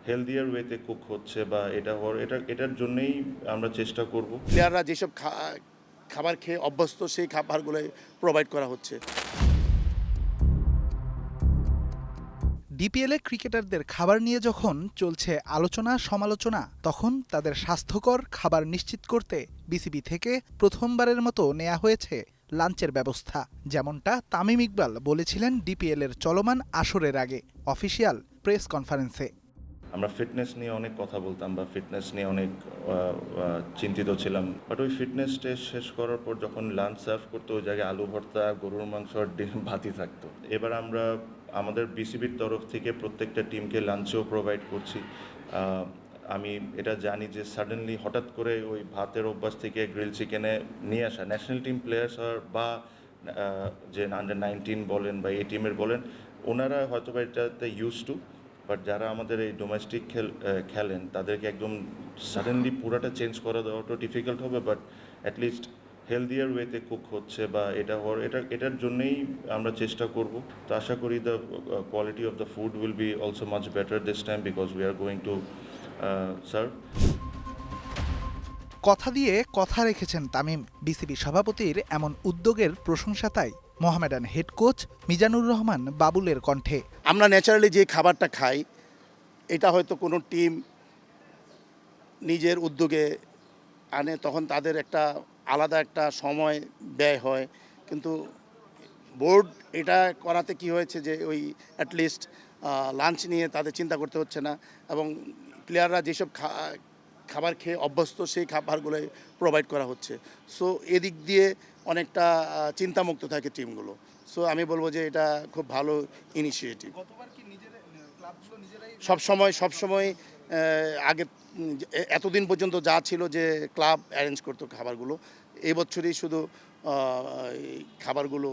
Healthier ওয়েতে cook হচ্ছে বা এটার জন্যই আমরা চেষ্টা করব। প্লেয়াররা যেসব খাবার খেয়ে অভ্যস্ত সেই খাবারগুলো প্রোভাইড করা হচ্ছে। ডিপিএলে ক্রিকেটারদের খাবার নিয়ে যখন চলছে আলোচনা সমালোচনা, তখন তাদের স্বাস্থ্যকর খাবার নিশ্চিত করতে বিসিবি থেকে প্রথমবারের মতো নেওয়া হয়েছে লাঞ্চের ব্যবস্থা। যেমনটা তামিম ইকবাল বলেছিলেন ডিপিএলের চলমান আসরের আগে অফিসিয়াল প্রেস কনফারেন্সে। আমরা ফিটনেস নিয়ে অনেক কথা বলতাম বা ফিটনেস নিয়ে অনেক চিন্তিত ছিলাম, বাট ওই ফিটনেস টেস্ট শেষ করার পর যখন লাঞ্চ সার্ভ করতো ওই জায়গায় আলু ভর্তা, গরুর মাংস আর ডিম ভাতই থাকতো। এবার আমরা আমাদের বিসিবির তরফ থেকে প্রত্যেকটা টিমকে লাঞ্চও প্রোভাইড করছি। আমি এটা জানি যে সাডেনলি হঠাৎ করে ওই ভাতের অভ্যাস থেকে গ্রিল চিকেনে নিয়ে আসা ন্যাশনাল টিম প্লেয়ার্স বা যে আন্ডার-19 বলেন বা এই টিমের বলেন, ওনারা হয়তো বা এটাতে ইউজ টু, বাট যারা আমাদের এই ডোমেস্টিক খেলেন তাদেরকে একদম সাডেনলি পুরাটা চেঞ্জ করা দেওয়াটা ডিফিকাল্ট হবে, বাট অ্যাটলিস্ট হেলদিয়ার ওয়েতে কুক হচ্ছে বা এটার জন্যই আমরা চেষ্টা করব। তো আশা করি the quality of the food will be also much better this time because we are going to serve. কথা দিয়ে কথা রেখেছেন তামিম। বিসিবি সভাপতির এমন উদ্যোগের প্রশংসা তাই মোহামেডান হেড কোচ মিজানুর রহমান বাবুলের কণ্ঠে। আমরা ন্যাচারালি যে খাবারটা খাই এটা হয়তো কোনো টিম নিজের উদ্যোগে আনে, তখন তাদের একটা আলাদা একটা সময় ব্যয় হয়, কিন্তু বোর্ড এটা করাতে কি হয়েছে যে ওই অ্যাটলিস্ট লাঞ্চ নিয়ে তাদের চিন্তা করতে হচ্ছে না, এবং প্লেয়াররা যেসব খাবার খেয়ে অভ্যস্ত সেই খাবারগুলো প্রোভাইড করা হচ্ছে। সো এদিক দিয়ে অনেকটা চিন্তামুক্ত থাকে টিমগুলো। সো আমি বলবো যে এটা খুব ভালো ইনিশিয়েটিভ। সবসময় আগে এতদিন পর্যন্ত যা ছিল যে ক্লাব অ্যারেঞ্জ করতো খাবারগুলো, এই বছরই শুধু খাবারগুলো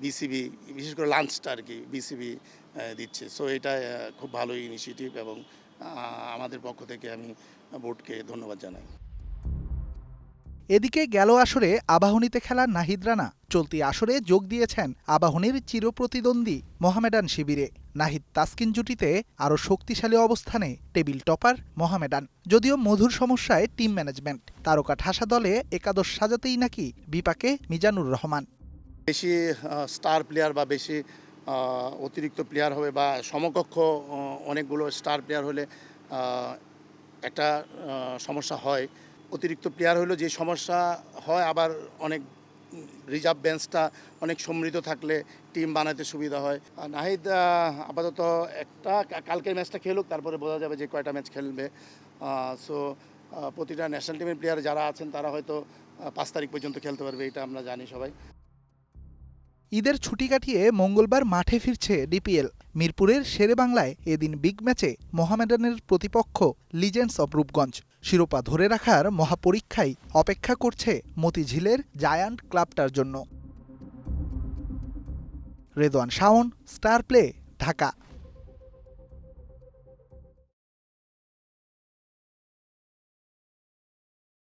বিসিবি, বিশেষ করে লাঞ্চটা আর কি বিসিবি দিচ্ছে। সো এটা খুব ভালো ইনিশিয়েটিভ এবং আমাদের পক্ষ থেকে আমি বোর্ডকে ধন্যবাদ জানাই। এদিকে গেল আসরে আবাহনীতে খেলা নাহিদ রানা চলতি আসরে যোগ দিয়েছেন আবাহনীর চিরপ্রতিদ্বন্দ্বী মোহামেডান শিবিরে। নাহিদ তাসকিন জুটিতে আরও শক্তিশালী অবস্থানে টেবিল টপার মোহামেডান। যদিও মধুর সমস্যায় টিম ম্যানেজমেন্ট, তারকা ঠাসা দলে একাদশ সাজাতেই নাকি বিপাকে মিজানুর রহমান। বেশি স্টার প্লেয়ার বা বেশি অতিরিক্ত প্লেয়ার হবে বা সমকক্ষ অনেকগুলো স্টার প্লেয়ার হলে একটা সমস্যা হয়। অতিরিক্ত প্লেয়ার হলেও যে সমস্যা হয়, আবার অনেক রিজার্ভ বেঞ্চটা অনেক সমৃদ্ধ থাকলে টিম বানাতে সুবিধা হয়। নাহিদ আপাতত একটা কালকের ম্যাচটা খেলুক, তারপরে বোঝা যাবে যে কয়টা ম্যাচ খেলবে। সো প্রতিটা ন্যাশনাল টিমের প্লেয়ার যারা আছেন তারা হয়তো 5 তারিখ পর্যন্ত খেলতে পারবে, এটা আমরা জানি সবাই। ঈদের ছুটি কাটিয়ে মঙ্গলবার মাঠে ফিরছে ডিপিএল। মিরপুরের শেরেবাংলায় এদিন বিগ ম্যাচে মোহামেডানের প্রতিপক্ষ লিজেন্ডস অব রূপগঞ্জ। শিরোপা ধরে রাখার মহাপরীক্ষায় অপেক্ষা করছে মতিঝিলের জায়ান্ট ক্লাবটার জন্য। Redwan Shaon, star play, Dhaka.